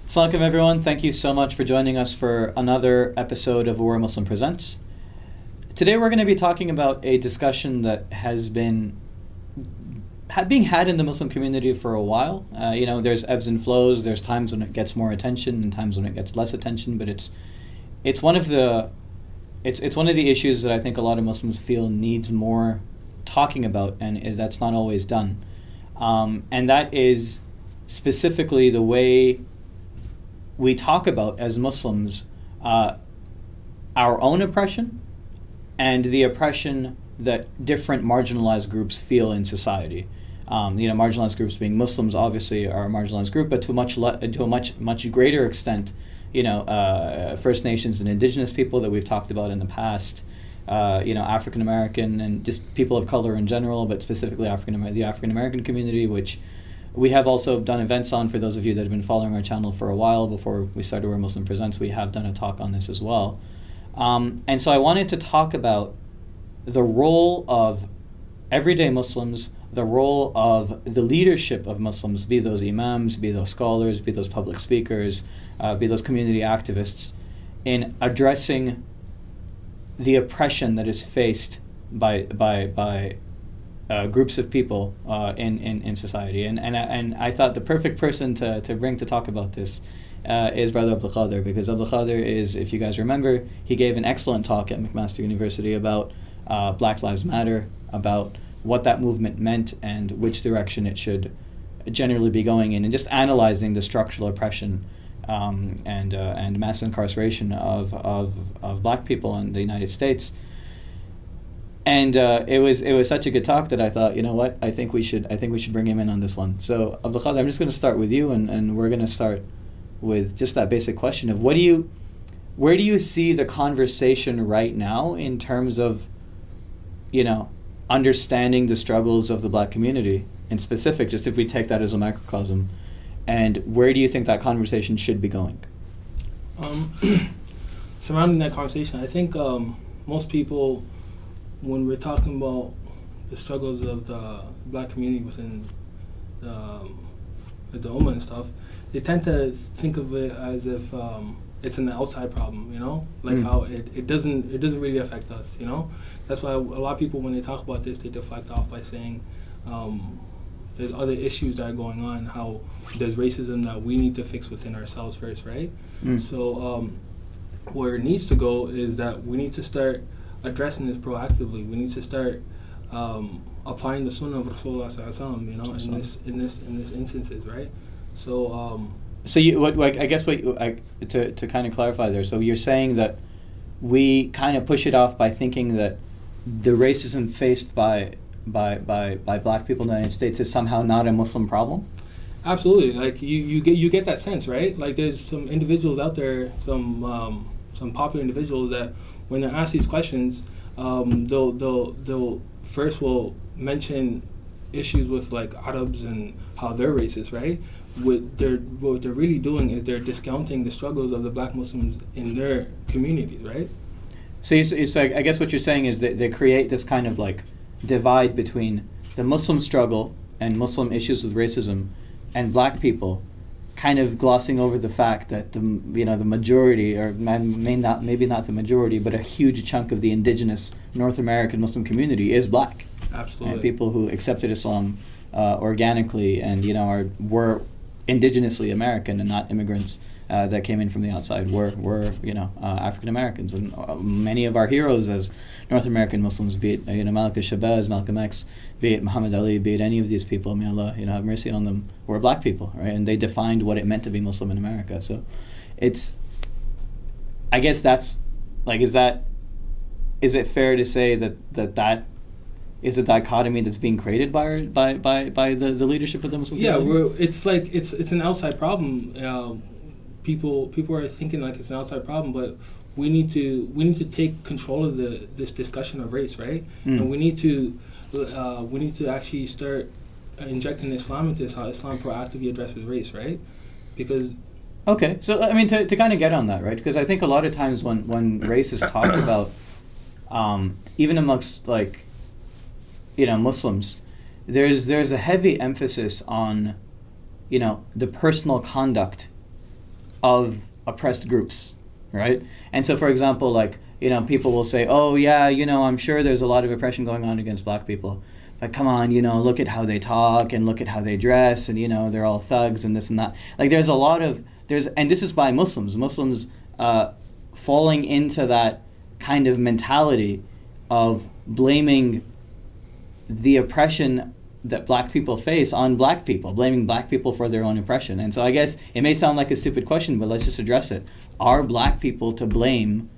Assalamu alaikum everyone, thank you so much for joining us for another episode of Aware Muslim Presents. Today we're going to be talking about a discussion that has been being had in the Muslim community for a while. There's ebbs and flows, there's times when it gets more attention and times when it gets less attention, but it's one of the issues that I think a lot of Muslims feel needs more talking about, and that's not always done. And that is specifically the way we talk about, as Muslims, our own oppression and the oppression that different marginalized groups feel in society. Marginalized groups being Muslims obviously are a marginalized group, but to a much greater extent, First Nations and Indigenous people that we've talked about in the past, African American and just people of color in general, but specifically the African American community, which we have also done events on. For those of you that have been following our channel for a while, before we started Aware Muslim Presents, we have done a talk on this as well. And so I wanted to talk about the role of everyday Muslims, the role of the leadership of Muslims, be those imams, be those scholars, be those public speakers, be those community activists, in addressing the oppression that is faced by groups of people in society. And I thought the perfect person to bring to talk about this is Brother Abdul Qadir, because Abdul Qadir is, if you guys remember, he gave an excellent talk at McMaster University about Black Lives Matter, about what that movement meant and which direction it should generally be going in, and just analyzing the structural oppression and mass incarceration of black people in the United States. And it was such a good talk that I thought, you know what, I think we should bring him in on this one. So Abdul Qadir, I'm just going to start with you, and we're going to start with just that basic question of where do you see the conversation right now in terms of, understanding the struggles of the black community in specific, just if we take that as a microcosm, and where do you think that conversation should be going? Surrounding that conversation, I think most people, when we're talking about the struggles of the black community within the Ummah and stuff, they tend to think of it as if it's an outside problem, how it doesn't really affect us, That's why a lot of people, when they talk about this, they deflect off by saying there's other issues that are going on, how there's racism that we need to fix within ourselves first, right? So where it needs to go is that we need to start addressing this proactively. We need to start applying the Sunnah of Rasulullah sallallahu alaihi wasallam, in this instances, right? So to kind of clarify there. So you're saying that we kind of push it off by thinking that the racism faced by black people in the United States is somehow not a Muslim problem? Absolutely. Like you get that sense, right? Like there's some individuals out there, some popular individuals that when they're asked these questions, they'll first will mention issues with like Arabs and how they're racist, right? What they're really doing is they're discounting the struggles of the black Muslims in their communities, right? So I guess what you're saying is that they create this kind of like divide between the Muslim struggle and Muslim issues with racism and black people, kind of glossing over the fact that the majority, or maybe not the majority, but a huge chunk of the indigenous North American Muslim community is black. Absolutely. And people who accepted Islam organically and were indigenously American and not immigrants that came in from the outside were African Americans, and many of our heroes as North American Muslims, be it Malika Shabazz, Malcolm X, be it Muhammad Ali, be it any of these people, may Allah have mercy on them, were black people, right? And they defined what it meant to be Muslim in America. So I guess that's like, is it fair to say that is a dichotomy that's being created by the leadership of the Muslim community? Yeah, it's an outside problem. People are thinking like it's an outside problem, but we need to take control of this discussion of race, right? And we need to actually start injecting Islam into this, how Islam proactively addresses race, right? Because okay, so I mean to kind of get on that, right? Because I think a lot of times when race is talked about, even amongst like Muslims, there's a heavy emphasis on the personal conduct of oppressed groups, right? And so, for example, like, people will say, oh, yeah, I'm sure there's a lot of oppression going on against black people. But come on, look at how they talk and look at how they dress and, they're all thugs and this and that. Like, there's a lot of, and this is by Muslims falling into that kind of mentality of blaming the oppression that black people face on black people, blaming black people for their own oppression. And so I guess it may sound like a stupid question, but let's just address it. Are black people to blame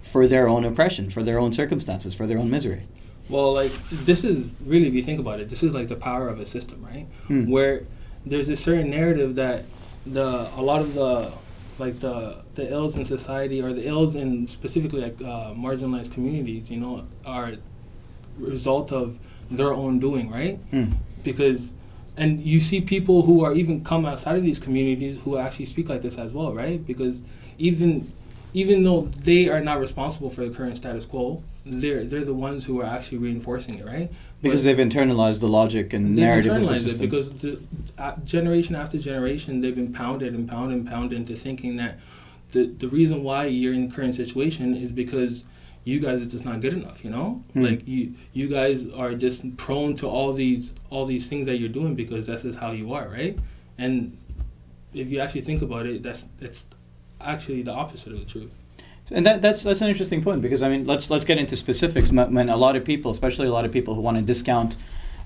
for their own oppression, for their own circumstances, for their own misery? Well, like, this is really, if you think about it, this is like the power of a system, right? Where there's a certain narrative that a lot of the ills in society, or the ills in specifically like marginalized communities, are a result of their own doing, right? Because, and you see people who are even come outside of these communities who actually speak like this as well, right? Because even though they are not responsible for the current status quo, they're the ones who are actually reinforcing it, right? Because they've internalized the logic and narrative of the system. Because generation after generation, they've been pounded into thinking that the reason why you're in the current situation is because you guys are just not good enough, Like, you guys are just prone to all these things that you're doing because that's just how you are, right? And if you actually think about it, it's actually the opposite of the truth. And that's an interesting point, because I mean, let's get into specifics. When a lot of people, especially a lot of people who want to discount,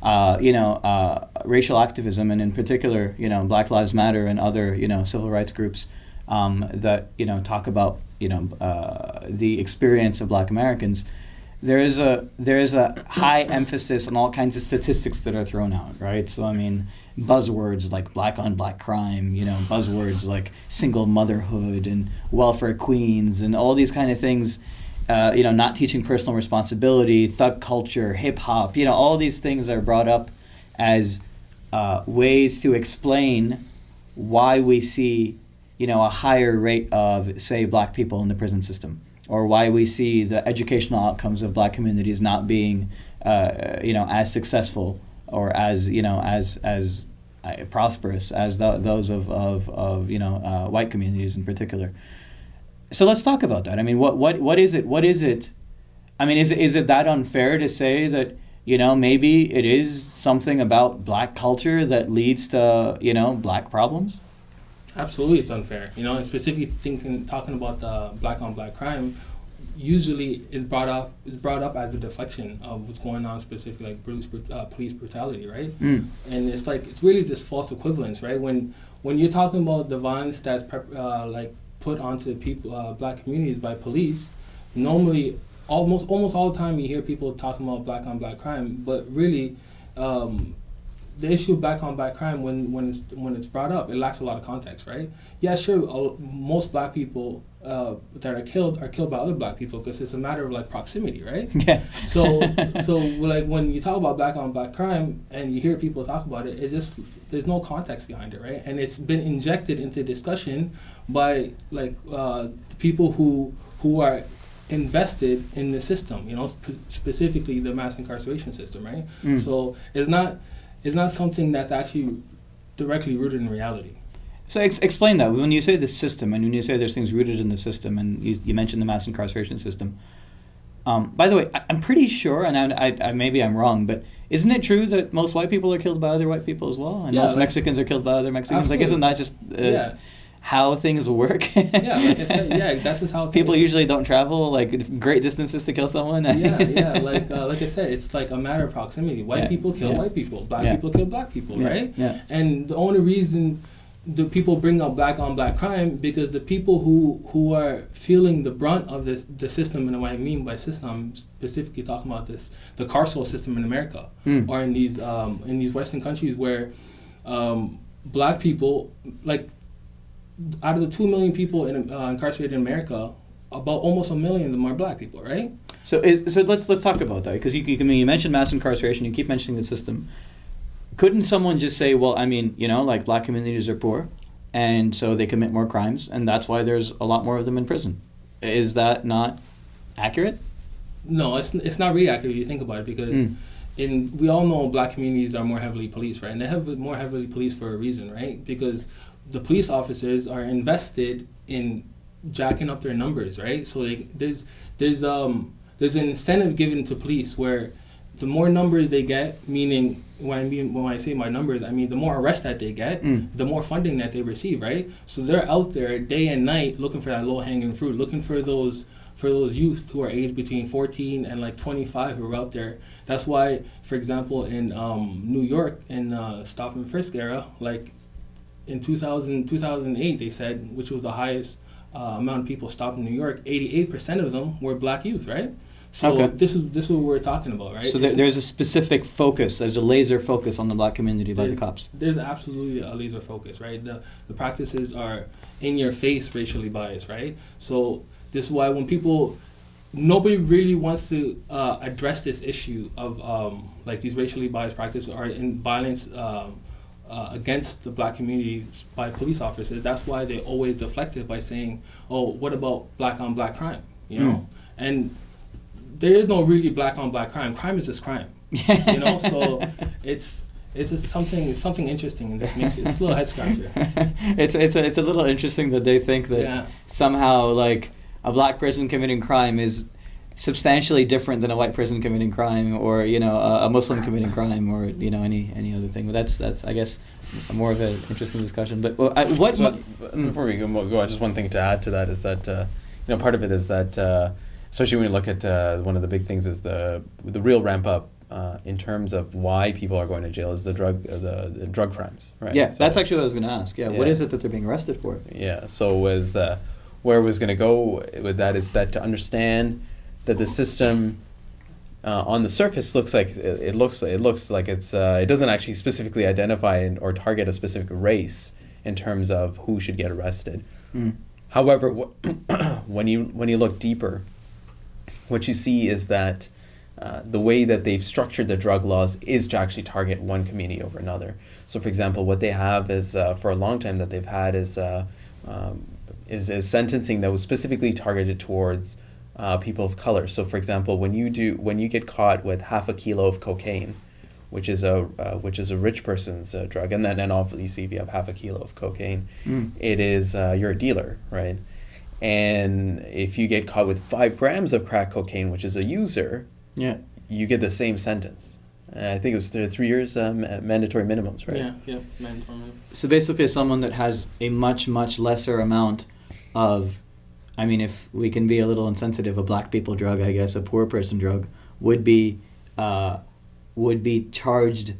racial activism, and in particular, Black Lives Matter and other, civil rights groups, that talk about the experience of Black Americans, there is a high emphasis on all kinds of statistics that are thrown out, right? So I mean, buzzwords like black on black crime, buzzwords like single motherhood and welfare queens and all these kind of things, not teaching personal responsibility, thug culture, hip hop, all these things are brought up as ways to explain why we see, a higher rate of, say, black people in the prison system, or why we see the educational outcomes of black communities not being, as successful or as prosperous as those of white communities in particular. So let's talk about that. I mean, what is it? What is it? I mean, is it that unfair to say that maybe it is something about black culture that leads to black problems? Absolutely, it's unfair. And specifically talking about the black on black crime, usually is brought up as a deflection of what's going on, specifically like police brutality, right? And it's really just false equivalence, right? When you're talking about the violence that's put onto people, black communities by police, normally almost all the time you hear people talking about black on black crime, but really the issue of black on black crime, when it's brought up, it lacks a lot of context, right? Yeah, sure, most black people that are killed by other black people because it's a matter of proximity, right? Yeah. So when you talk about black on black crime and you hear people talk about it, there's no context behind it, right? And it's been injected into discussion by people who are invested in the system, specifically the mass incarceration system, right? So it's not something that's actually directly rooted in reality. So explain that. When you say the system, and when you say there's things rooted in the system, and you mentioned the mass incarceration system. By the way, I'm pretty sure, and I maybe I'm wrong, but isn't it true that most white people are killed by other white people as well? And most Mexicans are killed by other Mexicans? Absolutely. Isn't that just how things work? Yeah, like I said, that's just how people usually don't travel great distances to kill someone. Like I said, it's like a matter of proximity. White people kill white people, black people kill black people, right? Yeah. And the only reason the people bring up black on black crime because the people who are feeling the brunt of the system, and what I mean by system, I'm specifically talking about the carceral system in America, or in these Western countries where black people, out of the 2 million people incarcerated in America, about almost 1 million of them are black people, right? So let's talk about that, because you mentioned mass incarceration, you keep mentioning the system. Couldn't someone just say, well, I mean, black communities are poor, and so they commit more crimes, and that's why there's a lot more of them in prison? Is that not accurate? No, it's not really accurate if you think about it, because we all know black communities are more heavily policed, right? And they have more heavily policed for a reason, right? Because the police officers are invested in jacking up their numbers, right? So like there's an incentive given to police where the more numbers they get, meaning when I say my numbers, I mean the more arrests that they get, the more funding that they receive, right? So they're out there day and night looking for that low hanging fruit, looking for those youth who are aged between 14 and like 25 who are out there. That's why, for example, in New York in stop and frisk era, like in 2008, they said, which was the highest amount of people stopped in New York, 88% of them were black youth, right? So Okay. this is what we're talking about, right? So there's a specific focus, there's a laser focus on the black community by the cops. There's absolutely a laser focus, right? The practices are in your face racially biased, right? So this is why when nobody really wants to address this issue of like these racially biased practices or in violence against the black community by police officers. That's why they always deflect it by saying, "Oh, what about black on black crime?" You know, and there is no really black on black crime. Crime is just crime. You know, so it's just something interesting, and this makes it's a little head scratcher. It's a little interesting that they think that somehow like a black person committing crime is substantially different than a white person committing crime, or a Muslim committing crime, or any other thing. But that's I guess more of an interesting discussion. But before we go on, just one thing to add to that is that part of it is that especially when you look at one of the big things is the real ramp up in terms of why people are going to jail is the drug crimes, right? Yeah, so, that's actually what I was going to ask. Yeah, what is it that they're being arrested for? Yeah, so where I was going to go with that is that to understand that the system on the surface looks like it looks like it doesn't actually specifically identify or target a specific race in terms of who should get arrested. However, when you look deeper, what you see is that the way that they've structured the drug laws is to actually target one community over another. So, for example, what they have is for a long time that they've had is sentencing that was specifically targeted towards people of color. So, for example, when you get caught with half a kilo of cocaine, which is a rich person's drug, and then obviously if you have half a kilo of cocaine, it is you're a dealer, right? And if you get caught with 5 grams of crack cocaine, which is a user, you get the same sentence. I think it was 3 years mandatory minimums, right? Yeah, mandatory minimum. So basically someone that has a much, much lesser amount of, I mean, if we can be a little insensitive, a black people drug, I guess, a poor person drug, would be charged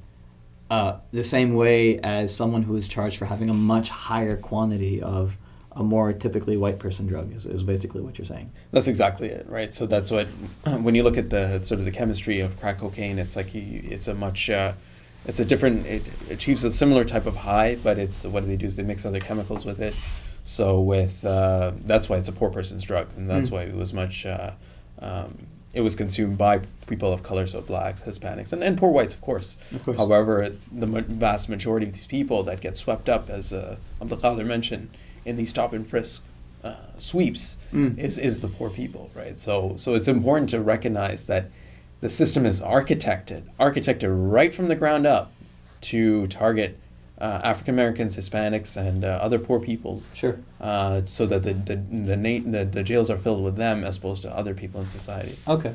the same way as someone who is charged for having a much higher quantity of a more typically white person drug is basically what you're saying. That's exactly it, right? So that's what, when you look at the sort of the chemistry of crack cocaine, it's like it achieves a similar type of high, but what do they do is they mix other chemicals with it. So that's why it's a poor person's drug, and that's why it was it was consumed by people of color, so blacks, Hispanics, and poor whites, of course. However, the vast majority of these people that get swept up, as Abdelkader mentioned, in these stop and frisk sweeps is the poor people, right? So it's important to recognize that the system is architected right from the ground up to target African Americans, Hispanics, and other poor peoples. Sure. So that the jails are filled with them as opposed to other people in society. Okay.